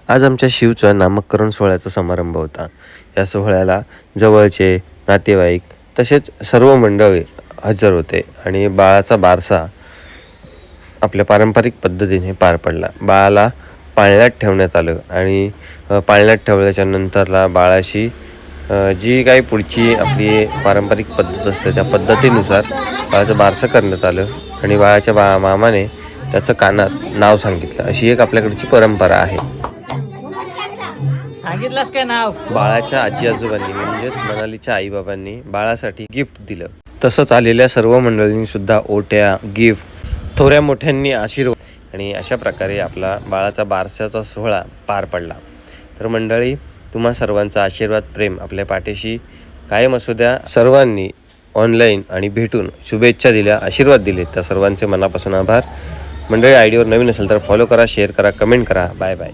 आज आमच्या शिवचा नामकरण सोहळ्याचा समारंभ होता। या सोहळ्याला जवळचे नातेवाईक तसेच सर्व मंडळी हजर होते आणि बाळाचा बारसा आपल्या पारंपरिक पद्धतीने पार पडला। बाळाला पाळण्यात ठेवण्यात आलं आणि पाळण्यात ठेवल्याच्या नंतरला बाळाशी जी काही पुढची आपली पारंपरिक पद्धत असते त्या पद्धतीनुसार बाळाचं बारसं करण्यात आलं आणि बाळाच्या मामाने त्याचं कानात नाव सांगितलं। अशी एक आपल्याकडची परंपरा आहे। सांगितलंस काय नाव? बाळाच्या आजी आजोबांनी म्हणजेच मनालीच्या आईबाबांनी बाळासाठी गिफ्ट दिलं। तसंच आलेल्या सर्व मंडळींनी सुद्धा ओट्या, गिफ्ट, थोड्या मोठ्यांनी आशीर्वाद आणि अशा प्रकारे आपला बाळाचा बारशाचा सोहळा पार पडला। तर मंडळी, तुम्हा सर्वांचा आशीर्वाद, प्रेम आपल्या पाठीशी कायम असू द्या। सर्वांनी ऑनलाईन आणि भेटून शुभेच्छा दिल्या, आशीर्वाद दिले, त्या सर्वांचे मनापासून आभार। मंडळी, आयडीवर नवीन असेल तर फॉलो करा, शेअर करा, कमेंट करा। Bye bye.